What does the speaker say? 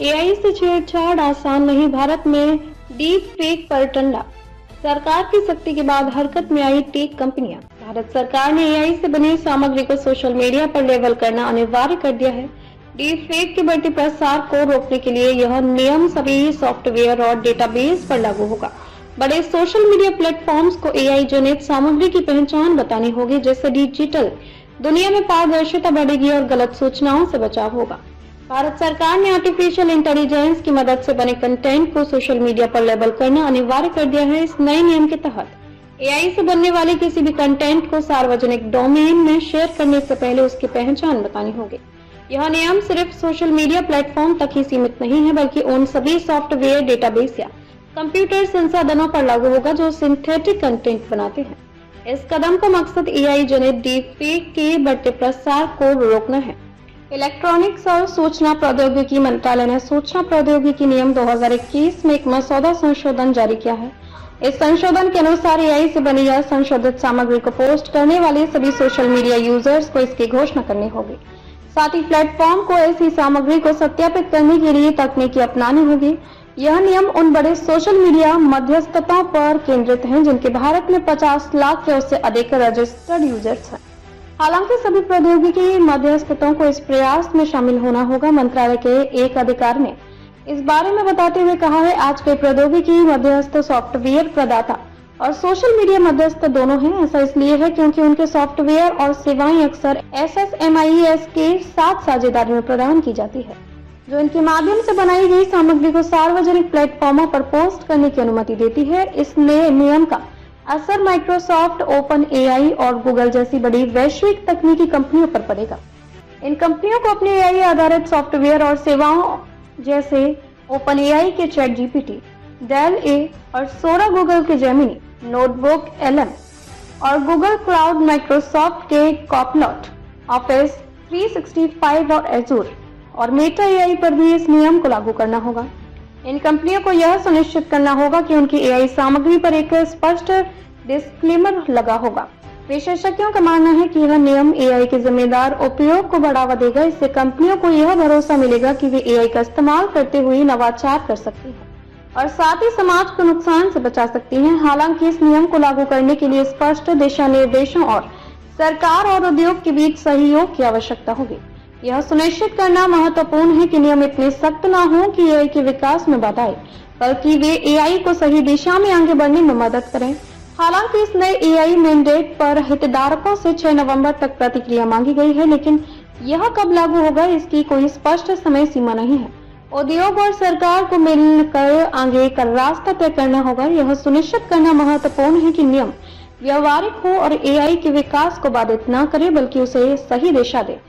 AI से छेड़छाड़ आसान नहीं, भारत में डीप फेक पर टंडा। सरकार की सख्ती के बाद हरकत में आई टेक कंपनियां। भारत सरकार ने एआई से बनी सामग्री को सोशल मीडिया पर लेबल करना अनिवार्य कर दिया है। डीप फेक के बढ़ते प्रसार को रोकने के लिए यह नियम सभी सॉफ्टवेयर और डेटाबेस पर लागू होगा। बड़े सोशल मीडिया प्लेटफॉर्म्स को एआई जनित सामग्री की पहचान बतानी होगी, जिससे डिजिटल दुनिया में पारदर्शिता बढ़ेगी और गलत सूचनाओं से बचाव होगा। भारत सरकार ने आर्टिफिशियल इंटेलिजेंस की मदद से बने कंटेंट को सोशल मीडिया पर लेबल करना अनिवार्य कर दिया है। इस नए नियम के तहत एआई से बनने वाले किसी भी कंटेंट को सार्वजनिक डोमेन में शेयर करने से पहले उसकी पहचान बतानी होगी। यह नियम सिर्फ सोशल मीडिया प्लेटफॉर्म तक ही सीमित नहीं है, बल्कि उन सभी सॉफ्टवेयर, डेटाबेस या कंप्यूटर संसाधनों पर लागू होगा जो सिंथेटिक कंटेंट बनाते हैं। इस कदम का मकसद एआई जनित डीप फेक के बढ़ते प्रसार को रोकना है। इलेक्ट्रॉनिक्स और सूचना प्रौद्योगिकी मंत्रालय ने सूचना प्रौद्योगिकी नियम 2021 में एक मसौदा संशोधन जारी किया है। इस संशोधन के अनुसार एआई से बनी या संशोधित सामग्री को पोस्ट करने वाले सभी सोशल मीडिया यूजर्स को इसकी घोषणा करनी होगी। साथ ही प्लेटफॉर्म को ऐसी सामग्री को सत्यापित करने के लिए तकनीकी अपनानी होगी। यह नियम उन बड़े सोशल मीडिया मध्यस्थताओं पर केंद्रित हैं जिनके भारत में 50 लाख या उससे अधिक रजिस्टर्ड यूजर्स हैं। हालांकि सभी प्रौद्योगिकी मध्यस्थतों को इस प्रयास में शामिल होना होगा। मंत्रालय के एक अधिकारी ने इस बारे में बताते हुए कहा है, आज के प्रौद्योगिकी मध्यस्थ सॉफ्टवेयर प्रदाता और सोशल मीडिया मध्यस्थ दोनों हैं। ऐसा इसलिए है क्योंकि उनके सॉफ्टवेयर और सेवाएं अक्सर SSMIS के साथ साझेदारी में प्रदान की जाती है, जो इनके माध्यम से बनाई गई सामग्री को सार्वजनिक प्लेटफॉर्मों पर पोस्ट करने की अनुमति देती है। इस नए नियम का असर माइक्रोसॉफ्ट, ओपन एआई और गूगल जैसी बड़ी वैश्विक तकनीकी कंपनियों पर पड़ेगा। इन कंपनियों को अपने एआई आधारित सॉफ्टवेयर और सेवाओं जैसे ओपन एआई के चैट जीपीटी, डेल ए और सोरा, गूगल के जेमिनी, नोटबुक LM और गूगल क्लाउड, माइक्रोसॉफ्ट के कॉपलॉट, ऑफिस 365 और एजूर और मेटा एआई पर भी इस नियम को लागू करना होगा। इन कंपनियों को यह सुनिश्चित करना होगा कि उनकी एआई सामग्री पर एक स्पष्ट डिस्क्लेमर लगा होगा। विशेषज्ञों का मानना है कि यह नियम एआई के जिम्मेदार उपयोग को बढ़ावा देगा। इससे कंपनियों को यह भरोसा मिलेगा कि वे एआई का इस्तेमाल करते हुए नवाचार कर सकती हैं और साथ ही समाज को नुकसान से बचा सकती हैं। हालांकि इस नियम को लागू करने के लिए स्पष्ट दिशा निर्देशों और सरकार और उद्योग के बीच सहयोग की आवश्यकता होगी। यह सुनिश्चित करना महत्वपूर्ण है कि नियम इतने सख्त न हो कि एआई के विकास में बाधा आए, बल्कि वे एआई को सही दिशा में आगे बढ़ने में मदद करें। हालांकि इस नए एआई मैंडेट पर हितधारकों से 6 नवंबर तक प्रतिक्रिया मांगी गई है, लेकिन यह कब लागू होगा इसकी कोई स्पष्ट समय सीमा नहीं है। उद्योग और सरकार को मिलकर आगे का रास्ता तय करना होगा। यह सुनिश्चित करना महत्वपूर्ण है कि नियम व्यवहारिक हो और एआई के विकास को बाधित न करे, बल्कि उसे सही दिशा दे।